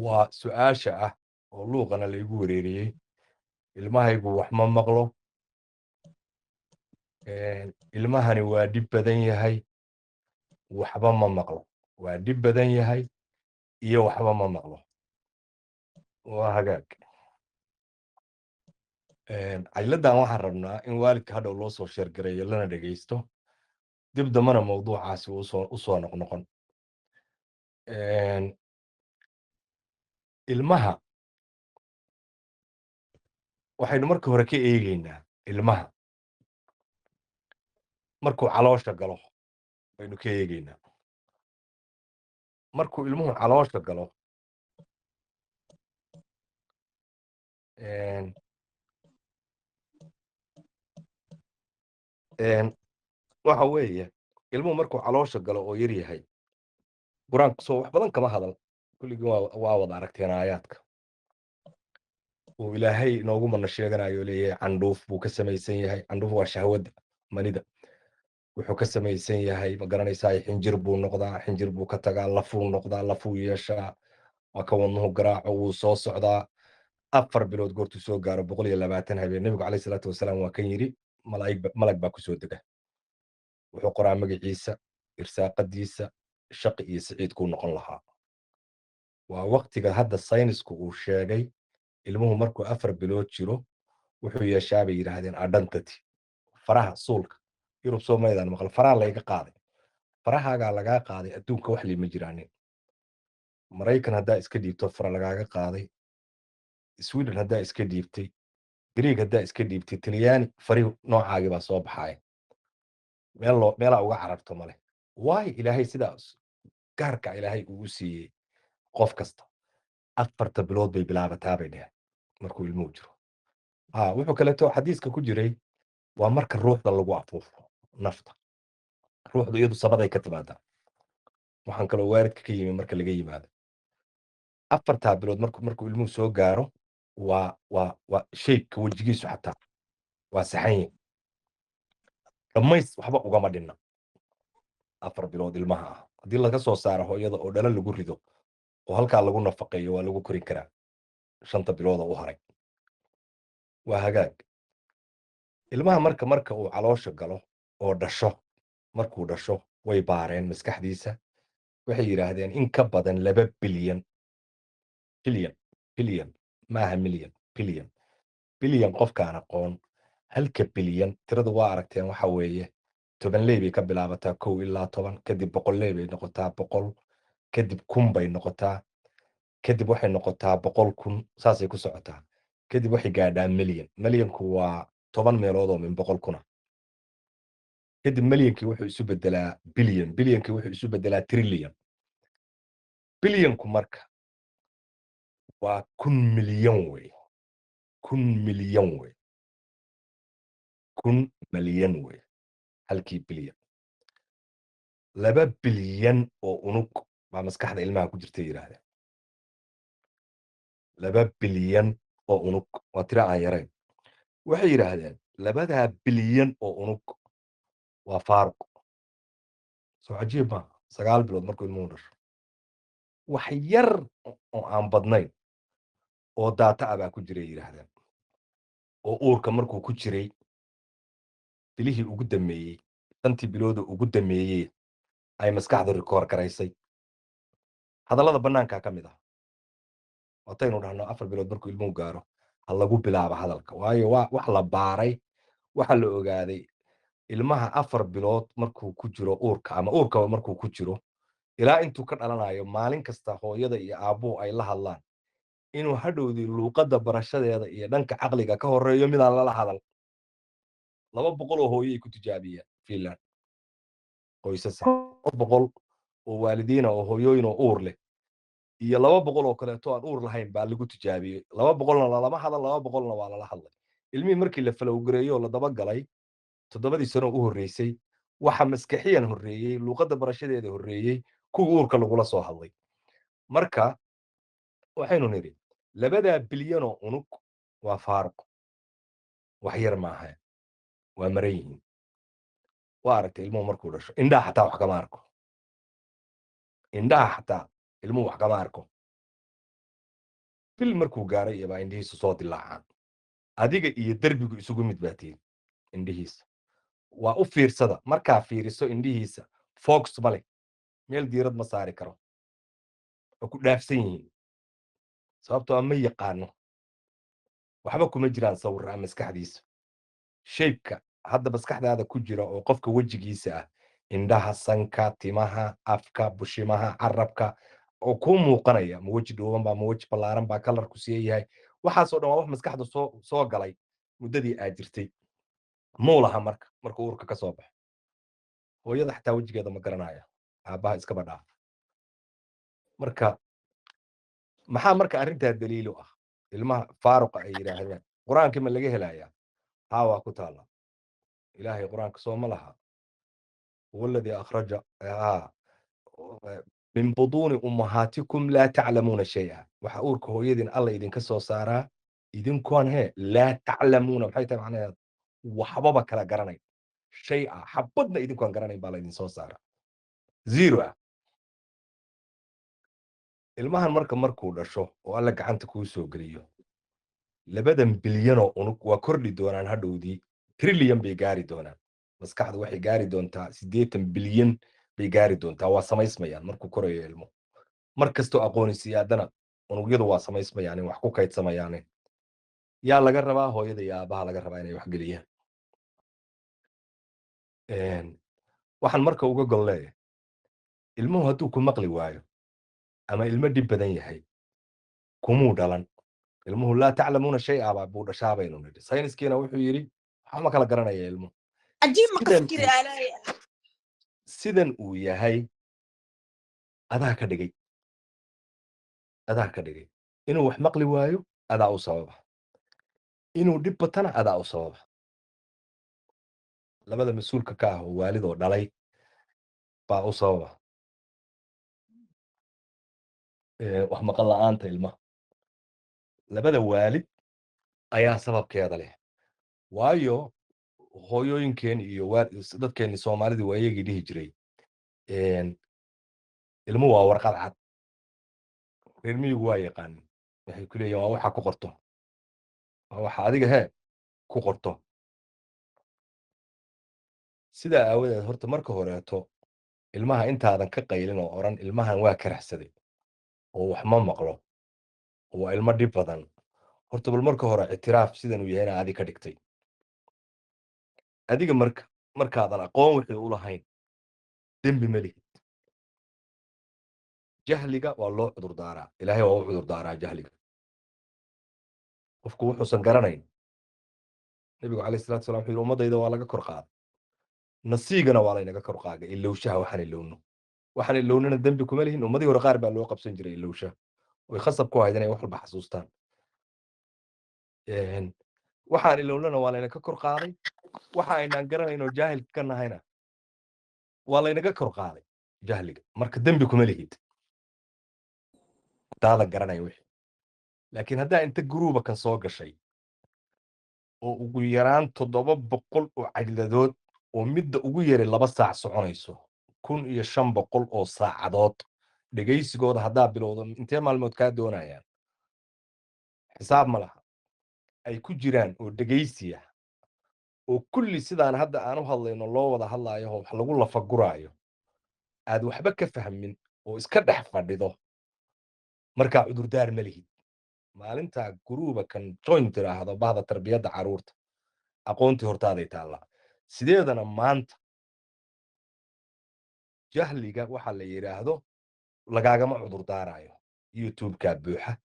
waa su'aasha ah oo luuqana laygu wereeriyey. Ilmahaygu wax ma maqlo. Ilmahani waa dhib badan yahay, waxba ma maqlo. Waa dhib badan yahay iyo waxba ma maqlo. Waa hagaag. Cayladdan waxaan rabnaa in waalidka hadhow loo soo sheergareeyo lana dhegaysto. dib dambana mawduucaasi u soo noqnoqon. Ilmaha waxaynu marka hore ka eegaynaa ilmaha markuu caloosha galo baynu ka eegaynaa. Markuu ilmuhu caloosha galo waxa weeye ilmuhu markuu caloosha galo oo yar yahay qur-aanku soo wax badan kama hadal. kulligii waa wada aragteen aayaadka uu ilaahay inoogu mana sheeganayo leeyahay candhuuf buu ka samaysan yahay. candhuuf waa shahwadda manida. wuxuu ka samaysan yahay ma garanaysaa xinjir buu noqdaa, xinjir buu ka tagaa, lafuu noqdaa, lafuu yeeshaa, waa ka wadnuhu garaaco, wuu soo socdaa. 4 bilood goortuu soo gaaro 120 habeen nebigu calayhi salaatu wasalaam waa kan yidhi malag baa ku soo dega. wuxuu qoraa magaciisa, irsaaqadiisa, shaqi iyo siciid kuu noqon lahaa. waa waqtiga hadda saynisku uu sheegay ilmuhu markuu 4 bilood jiro wuxuu yeeshaa bay yidhaahdeen adhantati faraha suulka. yurub soo maydaan maqal faraha layga qaaday. farahaagaa lagaa qaaday adduunka wax liima jiraanin. maraykan haddaa iska dhiibto fara lagaaga qaaday, sweden haddaa iska dhiibtay, greeg haddaa iska dhiibtay, talyaani farihu noocaagii baa soo baxaaya. meelaa uga cararto male. waayo ilaahay sidaas gaarka ilaahay ugu siiyey qof kasta 4 bilood bay bilaabataa bay dheheen markuu ilmuhu jiro. wuxuu kaleeto xadiiska ku jiray waa marka ruuxda lagu afuufo nafta. ruuxdu iyadu sabaday ka timaadaa. waxaan kaloo waalidka ka yimi marka laga yimaado 4 bilood markuu ilmuhu soo gaaro waa shaybka wejigiisu xataa waa saxanye dhammays waxba ugama dhinna. 4 bilood ilmaha ah haddii laga soo saaro hooyada oo dhalo lagu rido oo halkaa lagu nafaqeeyo waa lagu korin karaa 5 bilooda u haray. waa hagaag. ilmaha marka uu caloosha galo oo dhasho markuu dhasho way baareen maskaxdiisa. waxay yidhaahdeen in ka badan 2 bilyan maaha milyan bilyan qofkaan aqoon 1 bilyan tiradu waa aragteen waxa weeye 10 ley bay ka bilaabataa 1 ilaa 10 kadib 100 ley bay noqotaa 100 kadib 1000 bay noqotaa kadib waxay noqotaa 100,000 saasay ku socotaa kadib waxay gaadhaa milyanku waa 10 meelood oo min 100,000 kadib milyankii wuxuu isu bedelaa bilyankii wuxuu isu bedelaa trillion. bilyanku marka waa 1,000 milyan wey 1,000 milyan wey 1,000 milyan wey halkii bilyan. 2 bilyan oo unug baa maskaxda ilmaha ku jirta yidhaahdeen. 2 bilyan oo unug waa tiro aan yarayn. waxay yidhaahdeen 2 bilyan oo unug waa faaruq. soo cajiib maaha 9 bilood markuu ilmuhu dhasho wax yar oo aan badnayn oo daata ah baa ku jiray yidhaahdeen oo uurka markuu ku jiray bilihii ugu dammeeyey 5 bilooda ugu dammeeyey ay maskaxdu rikoor garaysay. hadallada bannaankaa ka mid ah wataynu dhahno 4 bilood markuu ilmuhu gaaro ha lagu bilaabo hadalka. waayo wax la baaray waxa la ogaaday ilmaha 4 bilood markuu ku jiro uurka ama uurkaba markuu ku jiro ilaa intuu ka dhalanayo maalin kasta hooyada iyo aabbuhu ay la hadlaan inuu hadhowdii luuqadda barashadeeda iyo dhanka caqliga ka horeeyo midaan lala hadal. 200 oo hooyo ay ku tijaabiyeen Finland qoysas 100 oo waalidiina oo hooyooyin oo uur leh iyo 200 oo kaleeto aan uur lahayn baa lagu tijaabiyey. 200na lalama hadal 200na waa lala hadlay. ilmihii markii la falowgareeyo la daba galay 7 sano u horreysay waxa maskaxiyan horreeyey luuqadda barashadeeda horreeyey kuwii uurka lagula soo hadlay. marka waxaynu nidhi 2 bilyan oo unug waa faaruq wax yar maaha waa maran yihiin. waa aragtay ilmuhu markuu dhasho indhaha xataa wax kama arko. indhaha xataa ilmuhu wax kama arko. bil markuu gaaray iyo baa indhihiisu soo dilaacaan adiga iyo derbigu isugu mid baa tihiin indhihiisa waa u fiirsada markaa fiiriso indhihiisa fox ma leh meel diirad ma saari karo waa ku dhaafsan yihiin sababtoo ma yaqaano waxba kuma jiraan sawirraa maskaxdiisa shaybka hadda maskaxdaada ku jira oo qofka wejigiisa ah indhaha sanka timaha afka bushimaha carabka oo kuu muuqanaya ma weji dhuuban baa ma weji ballaaran baa kalarku see yahay waxaasoo dhan waa wax maskaxda soo galay muddadii aad jirtay muu laha marka uurka ka soo baxo hooyada xataa wejigeeda ma garanaya aabbaha iskaba dhaaf marka maxaa marka arrintaa daliil u ah ilmaha faaruqa ay yidhaahdeen qur-aankii ma laga helayaa haa waa ku taalla ilaahay qur-aanka soo ma laha huwa alladii akhraja min buduuni ummahaatikum laa taclamuuna shay-a waxa uurka hooyadiin alla idinka soo saaraa idinkoon laa taclamuuna maxay tahay macnaheed waxbaba kala garanay shay ah xabadna idinkoon garanayn baa laydin soo saaraa zero ah ilmahan markuu dhasho oo alla gacanta kuu soo geliyo 2 bilyanoo unug waa kordhi doonaan hadhowdii trillion bay gaari doonaan maskaxdu waxay gaari doontaa 80 bilyan bay gaari doontaa waa samaysmayaan markuu korayo ilmo mar kastoo aqoonisiyaadana unugyadu waa samaysmayaan wax ku kaydsamayaan yaa laga rabaa hooyada iyo aabaha laga rabaa inay wax geliyaan waxaan marka uga gol leeyahay ilmuhu hadduu ku maqli waayo ama ilmo dhib badan yahay kumuu dhalan ilmuhu laa taclamuuna shay-a baa buu dhashaa baynu nidhi sayniskiina wuxuu yidhi waxa ma kala garanaya ilmuhu sidan uu yahay adaa ka dhigay inuu wax maqli waayo adaa u sababa inuu dhib batana adaa u sababa labada mas-uulka ka ah oo waalidoo dhalay baa u sababa wax maqal la'aanta ilmaha labada waalid ayaa sababkeeda leh waayo hooyooyinkeen iyo dadkeenni soomaalida waa iyagii dhihi jiray ilmuhu waa warqad cad reer miyigu waa yaqaanin waxay ku leeyihin waa waxa ku qorto waa waxa adiga ku qorto sidaa aawadeed horta marka horeeto ilmaha intaadan ka qaylin oo odhan ilmahan waa karaxsaday oo wax ma maqlo oo waa ilmo dhib badan horta bal marka hore ictiraaf sidan uu yahayna adi ka dhigtay adiga markaadan aqoon wixii u lahayn dembi ma lihid jahliga waa loo cudurdaaraa ilaahay waa u cudurdaaraa jahliga qofku wuxuusan garanayn nebigu calayhi salatu wasalam wuxuu yidhi ummaddayda waa laga kor qaaday nasiigana waa laynaga kor qaagay ilowshaha waxaan ilownana dembi kuma lihin ummadii hore qaar baa loo qabsan jiray ilowshaha way khasab ku ahayd inay wax walba xasuustaan waxaan ilownana waa laynaga kor qaaday waxa aynaan garanaynoo jaahilka ka nahayna waa laynaga kor qaaday jahliga marka dembi kuma lihid daadan garanaya wixii laakiin haddaa inta guruuba kan soo gashay oo ugu yaraan 700 oo cajladood oo midda ugu yaray 2 saac soconayso 1500 oo saacadood dhegaysigooda haddaa bilowdo intee maalmood kaa doonayaan xisaab ma laha ay ku jiraan oo dhegaysiya oo kulli sidaan hadda aan u hadlayno loo wada hadlaayo oo wax lagu lafaguraayo aad waxba ka fahmin oo iska dhex fadhido markaa cudurdaar ma lihid maalintaa guruuba kan join tiraahdo bahda tarbiyadda carruurta aqoontii hortaaday taallaa sideedana maanta jahliga waxa la yidhaahdo lagaagama cudurdaarayo youtube-kaa buuxa